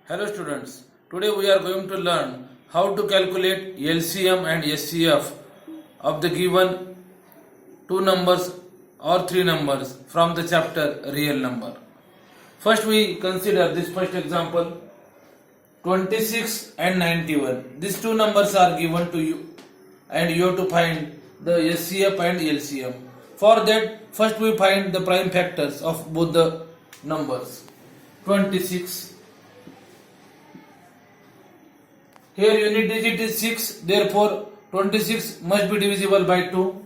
Hello students, today we are going to learn how to calculate LCM and SCF of the given two numbers or three numbers from the chapter real number. First we consider this first example 26 and 91. These two numbers are given to you and you have to find the SCF and LCM. For that first we find the prime factors of both the numbers. 26. Here unit digit is 6, therefore 26 must be divisible by 2.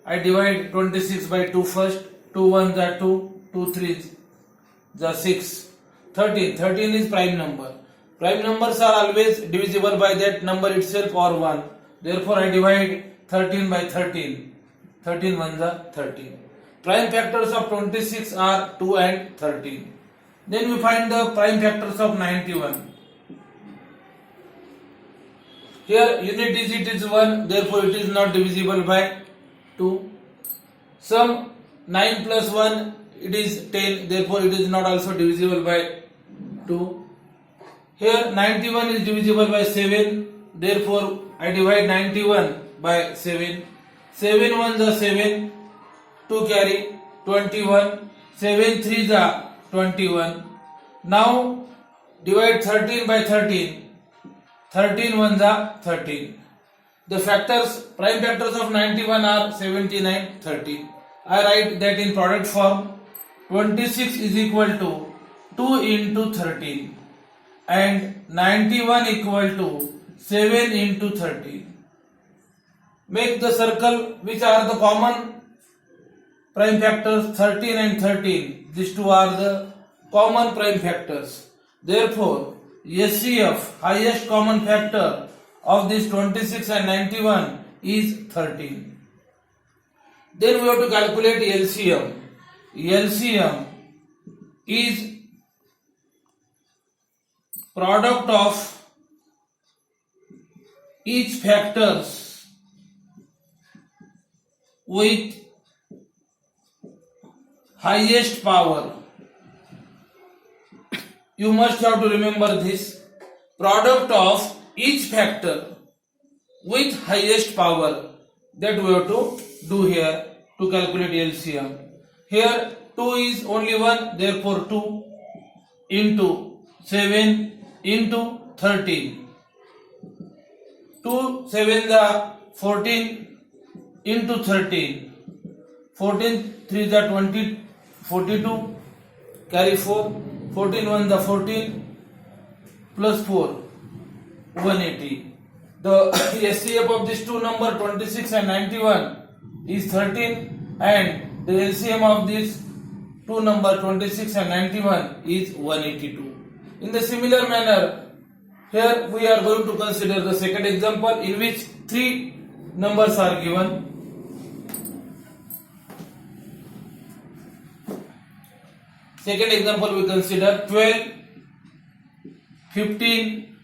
I divide 26 by 2 first. 2 1s are 2, 2 3s are 6. 13 is prime number. Prime numbers are always divisible by that number itself or 1. Therefore I divide 13 by 13. 13 1s are 13. Prime factors of 26 are 2 and 13. Then we find the prime factors of 91. Here unit digit is 1, therefore it is not divisible by 2. Sum 9 plus 1, it is 10, therefore it is not also divisible by 2. Here 91 is divisible by 7, therefore I divide 91 by 7. 7 1s are 7, 2 carry 21, 7 3s are 21. Now divide 13 by 13. 13 1s are 13. The factors, prime factors of 91 are 79, 13. I write that in product form. 26 is equal to 2 into 13 and 91 equal to 7 into 13. Make the circle which are the common prime factors 13 and 13. These two are the common prime factors. Therefore, SCF, highest common factor of this 26 and 91 is 13. Then we have to calculate LCM. LCM is product of each factors with highest power. You must have to remember this. Product of each factor with highest power, that we have to do here to calculate LCM. Here 2 is only 1, therefore 2 into 7 into 13. 2 7s are 14 into 13. 14 3s are 20, 42, carry 4. 14 1s are 14 plus 4, 180. The SCF of these two numbers 26 and 91 is 13 and the LCM of these two numbers 26 and 91 is 182. In the similar manner, here we are going to consider the second example in which three numbers are given. Second example we consider 12, 15,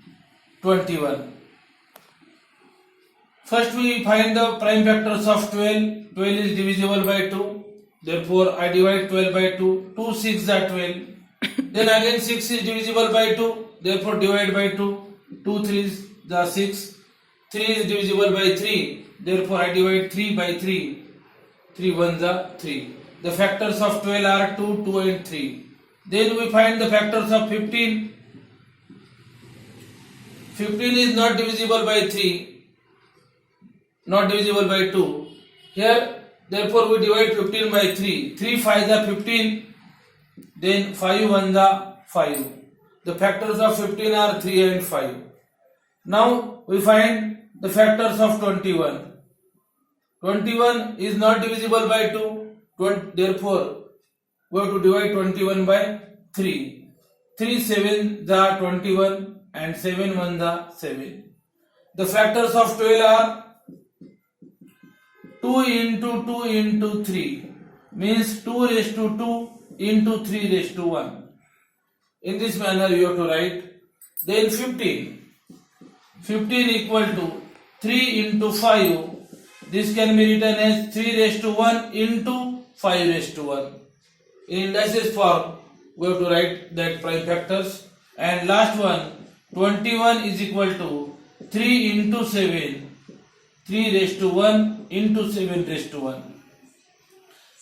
21. First we find the prime factors of 12. 12 is divisible by 2. Therefore I divide 12 by 2. 2 6s are 12. Then again 6 is divisible by 2. Therefore divide by 2. 2 3s are 6. 3 is divisible by 3. Therefore I divide 3 by 3. 3 1s are 3. The factors of 12 are 2, 2 and 3. Then we find the factors of 15. 15 is not divisible by 3, not divisible by 2. Here, therefore we divide 15 by 3. 3 5s are 15, then 5 1s are 5. The factors of 15 are 3 and 5. Now we find the factors of 21. 21 is not divisible by 2. Therefore, we have to divide 21 by 3. 3 7s are 21 and 7 1s are 7. The factors of 12 are 2 into 2 into 3 means 2 raised to 2 into 3 raised to 1. In this manner you have to write. Then 15. 15 equal to 3 into 5. This can be written as 3 raised to 1 into 5 raised to 1. In indices form, we have to write that prime factors. And last one, 21 is equal to 3 into 7, 3 raised to 1 into 7 raised to 1.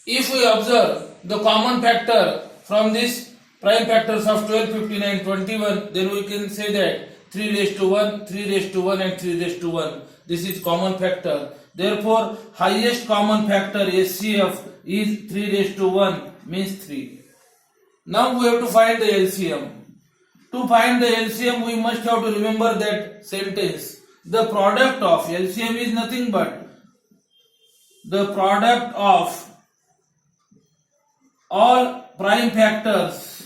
If we observe the common factor from this prime factors of 12, 15 and 21, then we can say that 3 raised to 1, 3 raised to 1 and 3 raised to 1. This is common factor. Therefore, highest common factor HCF is 3 raised to 1 means 3. Now we have to find the LCM. To find the LCM, we must have to remember that sentence. The product of LCM is nothing but the product of all prime factors.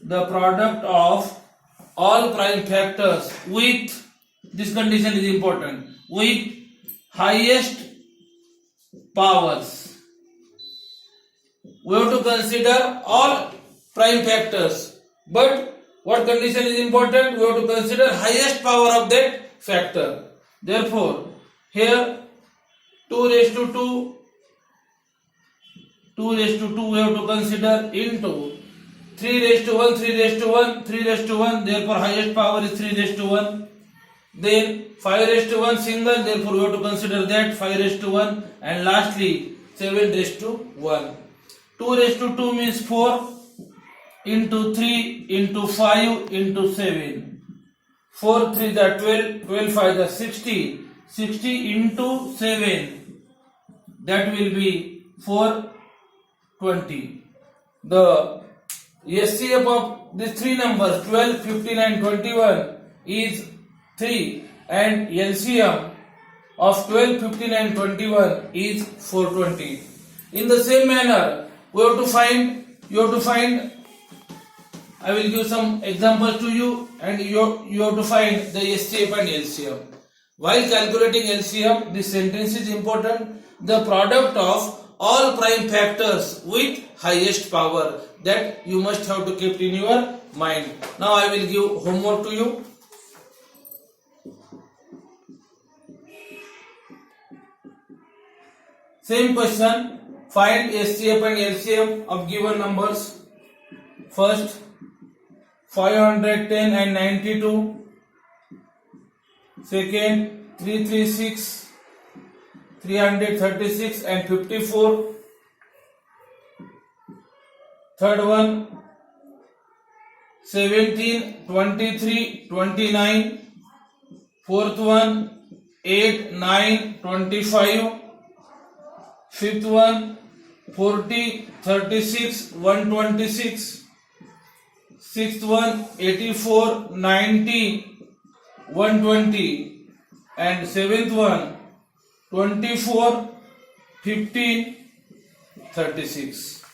The product of all prime factors with, this condition is important, with highest powers. We have to consider all prime factors, but what condition is important? We have to consider highest power of that factor. Therefore, here 2 raised to 2 we have to consider into 3 raised to 1, 3 raised to 1, 3 raised to 1, therefore highest power is 3 raised to 1. Then 5 raised to 1 single, therefore we have to consider that 5 raised to 1. And lastly 7 raised to 1. 2 raised to 2 means 4 into 3 into 5 into 7. 4 3 the 12, 12 5 the 60. 60 into 7, that will be 420. The SCF of these three numbers 12, 15 and 21 is 3, and LCM of 12, 15 and 21 is 420. In the same manner, you have to find, I will give some examples to you, and you have to find the SCF and LCM. While calculating LCM, this sentence is important. The product of all prime factors with highest power, that you must have to keep in your mind. Now I will give homework to you. Same question, find SCF and LCM of given numbers. First, 510 and 92. Second, 336, 336 and 54. Third one, 17, 23, 29. Fourth one, 8, 9, 25. Fifth one, 40, 36, 126. Sixth one, 84, 90, 120. And seventh one, 24, 15, 36.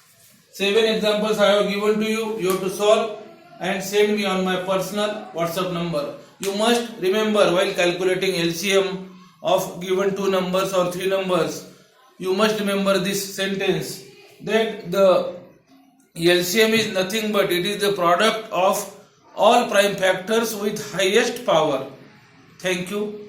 7 examples I have given to you. You have to solve and send me on my personal WhatsApp number. You must remember, while calculating LCM of given 2 numbers or 3 numbers, you must remember this sentence, that the LCM is nothing but it is the product of all prime factors with highest power. Thank you.